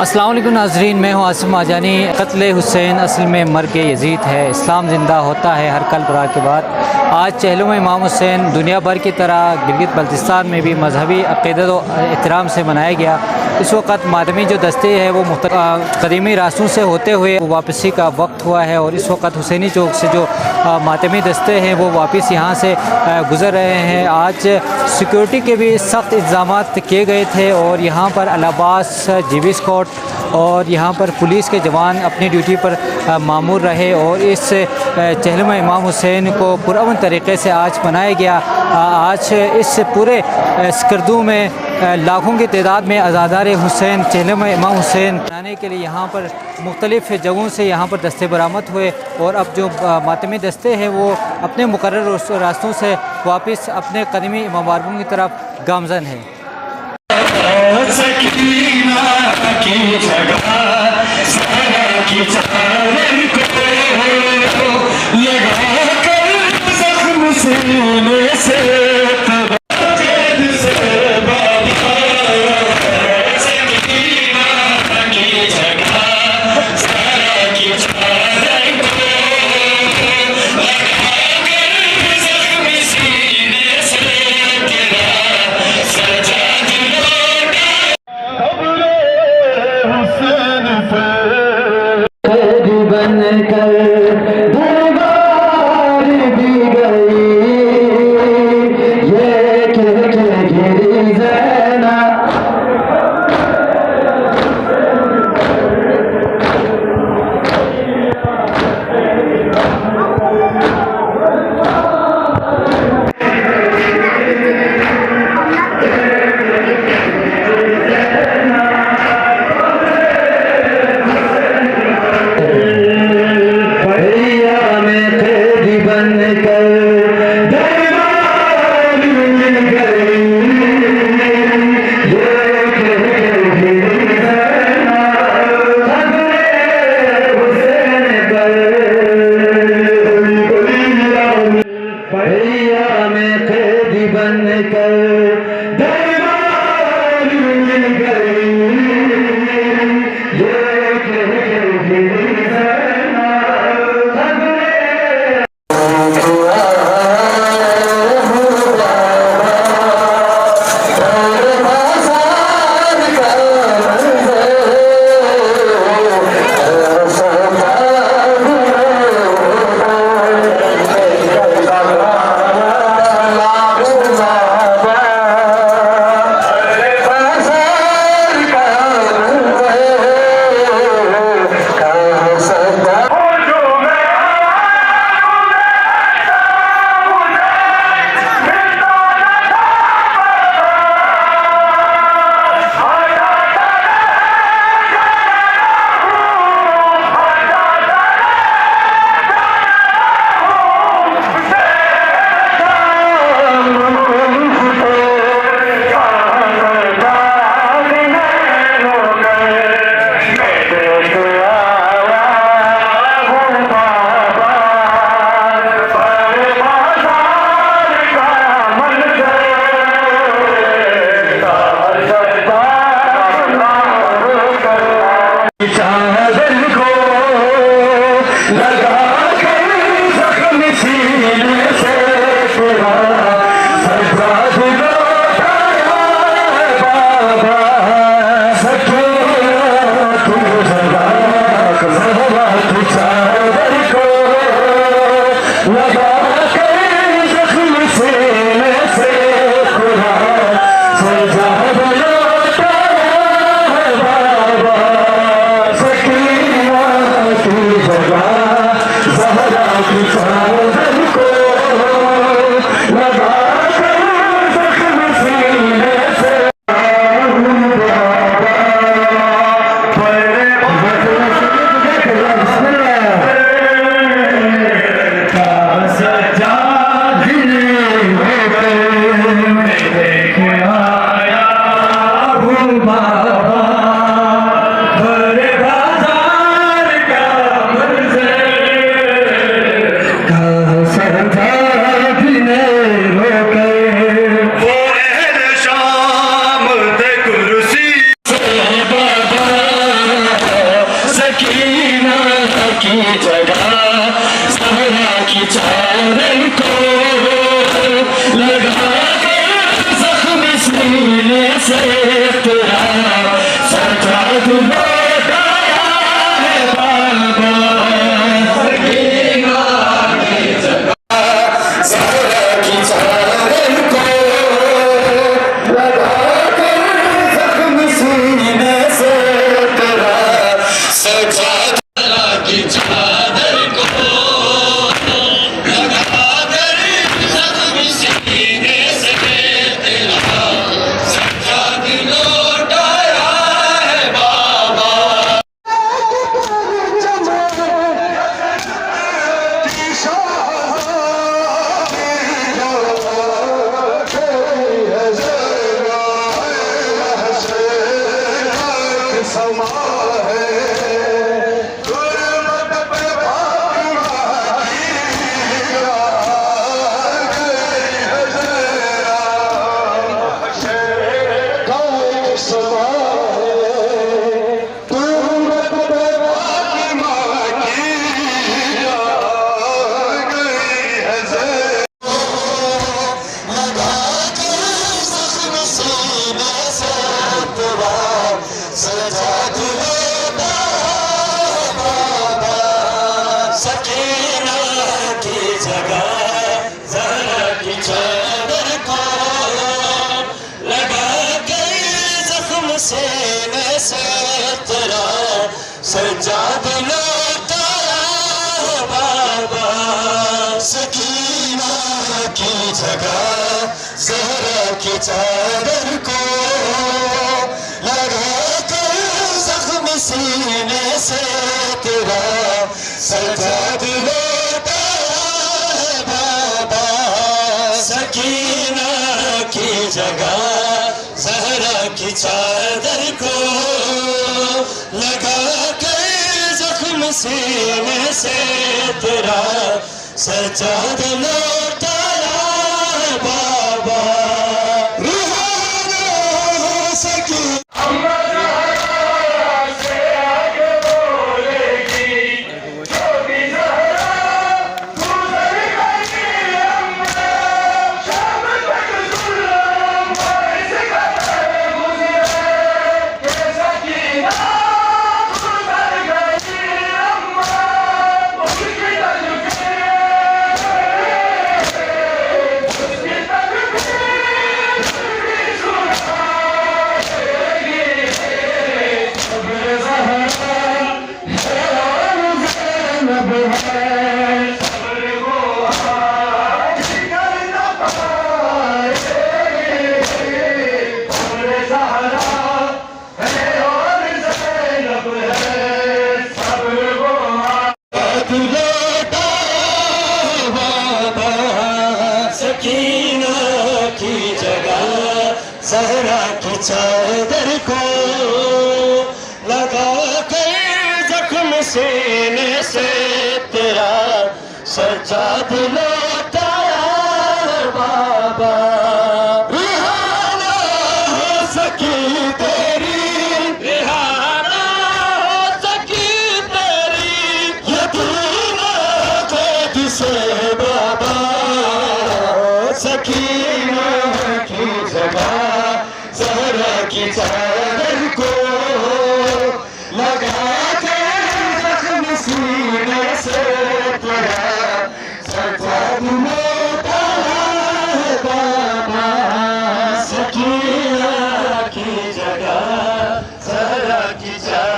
अस्सलाम वालेकुम नाज़रीन, मैं हूं आसिम आजानी। कत्ल हुसैन असल में मर्ग यजीद है। इस्लाम ज़िंदा होता है हर कल बरा के बाद। आज चहलुम इमाम हुसैन दुनिया भर की तरह गिलगित बल्तिस्तान में भी मजहबी अक़ीदत व एहतराम से मनाया गया। इस वक्त मातमी जो दस्ते हैं वो कदीमी रास्तों से होते हुए वापसी का वक्त हुआ है और इस वक्त हुसैनी चौक से जो मातमी दस्ते हैं वो वापस यहाँ से गुज़र रहे हैं। आज सिक्योरिटी के भी सख्त इंतज़ाम किए गए थे और यहाँ पर अलाबास, जीबी स्कॉट और यहाँ पर पुलिस के जवान अपनी ड्यूटी पर मामूर रहे और इस चहलुम इमाम हुसैन को पुरअमन तरीक़े से आज मनाया गया। आज इस पूरे स्कर्दू में लाखों की तादाद में अज़ादार हुसैन चहलुम इमाम हुसैन मनाने के लिए यहाँ पर मुख्तलिफ़ जगहों से यहाँ पर दस्ते बरामद हुए और अब जो मातमी दस्ते हैं वो अपने मुकर्रर रास्तों से वापस अपने कदीमी ममारकों की तरफ गामज़न है। सकीना की जगह ज़हरा की चादर को लगा कर ज़ख्म सीने से तेरा सजाद लौटाया है बाबा। सकीना की जगह ज़हरा की चादर को लगा कर ज़ख्म सीने से तेरा सजाद की चादर को लगा कर ज़ख्म सीने से तेरा सजाद लौटाया है बाबा। सकीना की जगह ज़हरा की चादर को लगा कर ज़ख्म सीने से तेरा सजाद लौटाया है बाबा। सकीना की जगह ज़हरा की चादर को लगा कर ज़ख्म सीने से तेरा सजाद लौटाया है बाबा। सकीना की जगह ज़हरा की चादर को लगा कर ज़ख्म सीने से तेरा सजाद लौटाया है बाबा। रूहाना सकी सकीना की जगह ज़हरा की चादर को लगा कर ज़ख्म सीने से तेरा सजाद लौटाया है बाबा। रिहाना हो सकी तेरी, रिहाना हो सकी तेरी यकीना कैद से बाबा। सकीना की जगह ज़हरा की चादर को लगा कर ज़ख्म सीने से तेरा सजाद लौटाया है बाबा। सकीना की जगह ज़हरा की चादर